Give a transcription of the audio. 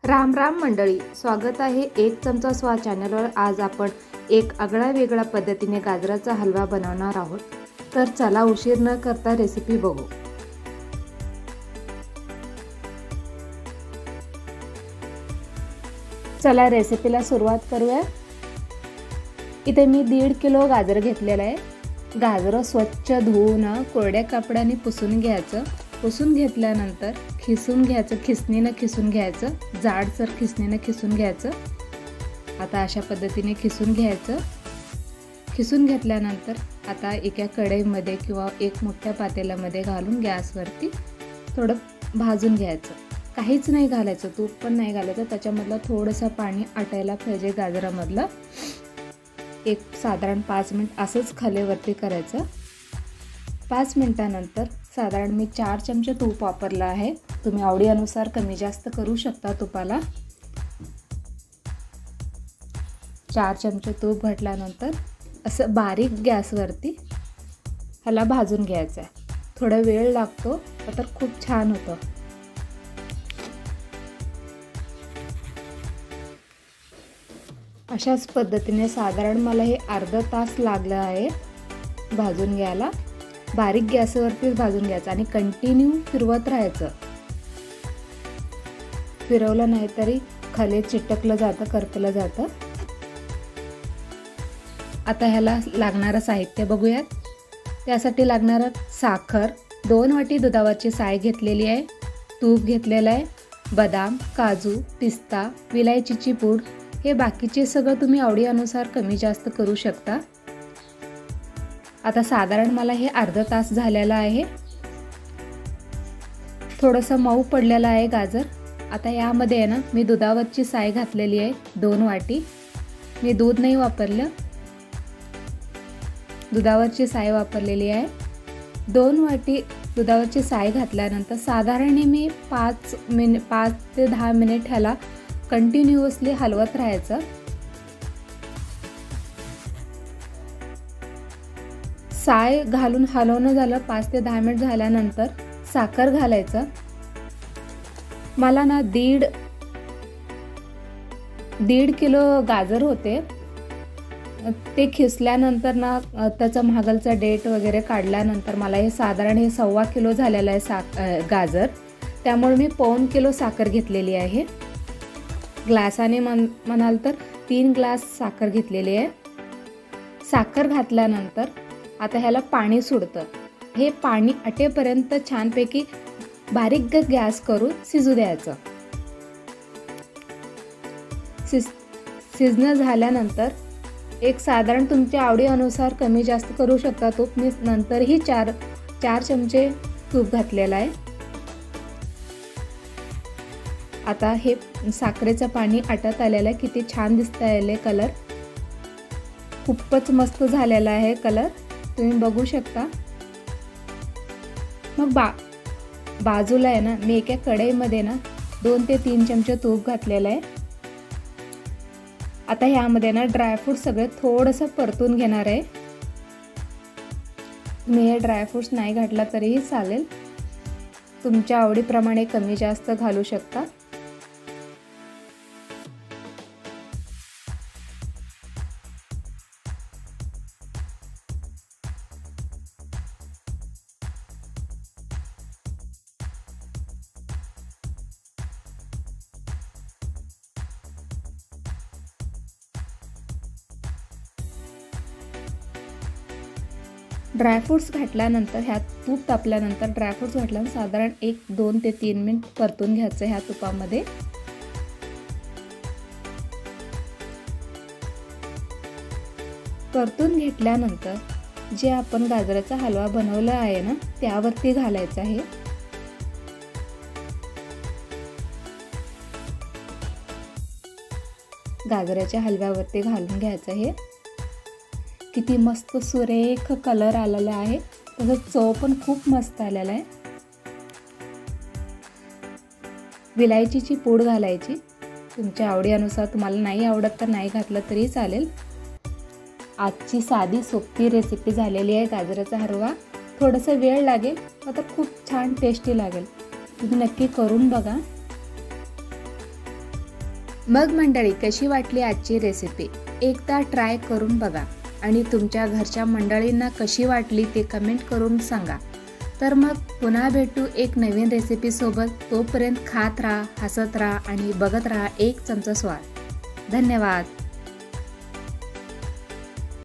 राम राम मंडळी, स्वागत आहे एक चमचा स्वाद चॅनलवर। आज आपण एक आगळा वेगळा पद्धतीने गाजराचा हलवा बनवणार आहोत। तर चला उशीर न करता रेसिपी बघू। चला रेसिपीला सुरुवात करूया। इथे मी 1.5 किलो गाजर घेतलेला आहे। गाजर स्वच्छ धुवून कोरड्या कपड्याने पुसून घ्यायचं। पुसून घेतल्यानंतर खिसून घ्यायचं, खिसणीने खिसून घ्यायचं, जाडसर खिसणीने खिसून घ्यायचं। आता अशा पद्धतीने खिसून घ्यायचं। खिसून घेतल्यानंतर आता एका कढईमध्ये किंवा एक मोठ्या पातेल्यामध्ये घालून गॅसवरती थोडं भाजून घ्यायचं। काहीच नाही घालायचं, तूप पण नाही घालायचं, त्याच्यामधलं थोडंसं पाणी आटायला पाहिजे गाजरामधलं। एक साधारण 5 मिनिट असंच खालीवरती करायचं। 5 मिनिटानंतर साधारण मी 4 चमचे तूप वापरलं आहे। तुम्ही आवडीनुसार कमी जास्त करू शकता तुपाला। 4 चमचे तूप घातल्यानंतर असं बारीक गॅसवरती ह्याला भाजून घ्यायचं आहे। थोडा वेळ लागतो तर खूप छान होतं। अशाच पद्धतीने साधारण मला हे अर्धा तास लागला आहे भाजून घ्यायला। बारीक गॅसवरतीच भाजून घ्यायचं आणि कंटिन्यू फिरवत राहायचं। फिरवलं नाही तरी खाली चिटकलं जातं, करपलं जातं। आता ह्याला लागणारं साहित्य बघूयात। त्यासाठी लागणारं साखर, 2 वाटी दुधावरची साय घेतलेली आहे, तूप घेतलेलं आहे, बदाम, काजू, पिस्ता, विलायचीची पूड, हे बाकीचे सगळं तुम्ही आवडीनुसार कमी जास्त करू शकता। आता साधारण मला हे अर्धा तास झालेला आहे। थोडंसं मऊ पडलेलं आहे गाजर। आता यामध्ये आहे ना मी दुधावरची साय घातलेली आहे 2 वाटी। मी दूध नाही वापरलं, दुधावरची साय वापरलेली आहे। 2 वाटी दुधावरची साय घातल्यानंतर साधारण मी 5 ते 10 मिनिट ह्याला कंटिन्युअसली हलवत राहायचं। साय घालून हलवणं झालं 5 ते 10 मिनिट झाल्यानंतर साखर घालायचं। मला ना 1.5 किलो गाजर होते, ते खिसल्यानंतर ना त्याचा मागलचा डेट वगैरे काढल्यानंतर मला हे साधारण हे 1.25 किलो झालेलं आहे गाजर। त्यामुळे मी 1.25 किलो साखर घेतलेली आहे। ग्लासाने म्हणाल तर 3 ग्लास साखर घेतलेली आहे। साखर घातल्यानंतर आता ह्याला पाणी सुटतं। हे पाणी आटेपर्यंत छानपैकी बारीक गॅस करून शिजू द्यायचं। शिजणं झाल्यानंतर एक साधारण तुमच्या आवडीनुसार कमी जास्त करू शकता तूप। मी नंतरही 4 चमचे तूप घातलेलं आहे। आता हे साखरेचं पाणी आटत आलेलं आहे। किती छान दिसतंय कलर, खूपच मस्त झालेला आहे कलर, तुम्ही बघू शकता। मग बाजूला आहे ना मी एका कढईमध्ये ना 2 ते 3 चमचे तूप घातलेलं आहे। आता ह्यामध्ये ना ड्रायफ्रूट सगळे थोडंसं परतून घेणार आहे। तुम्ही हे ड्रायफ्रूट्स नाही घातला तरीही चालेल, तुमच्या आवडीप्रमाणे कमी जास्त घालू शकता। ड्रायफ्रूट्स घातल्यानंतर ह्यात तूप तापल्यानंतर ड्रायफ्रूट्स घातल्यानंतर साधारण 2 ते 3 मिनिट परतून घ्यायचं ह्या तुपामध्ये। परतून घेतल्यानंतर जे आपण गाजराचा हलवा बनवला आहे ना त्यावरती घालायचं आहे। गाजराच्या हलव्यावरती घालून घ्यायचं आहे। किती मस्त सुरेख कलर आलेला आहे, तसंच चव पण खूप मस्त आलेला आहे। विलायचीची पूड घालायची तुमच्या आवडीनुसार, तुम्हाला नाही आवडत तर नाही घातलं तरी चालेल। आजची साधी सोपी रेसिपी झालेली आहे गाजराचा हलवा। थोडंसं वेळ लागेल मात्र खूप छान टेस्टी लागेल, तुम्ही नक्की करून बघा। मग मंडळी, कशी वाटली आजची रेसिपी? एकदा ट्राय करून बघा आणि तुमच्या घरच्या मंडळींना कशी वाटली ते कमेंट करून सांगा. तर मग पुन्हा भेटू एक नवीन रेसिपीसोबत. तोपर्यंत खात राहा, हसत राहा आणि बघत राहा एक चमचा स्वाद. धन्यवाद.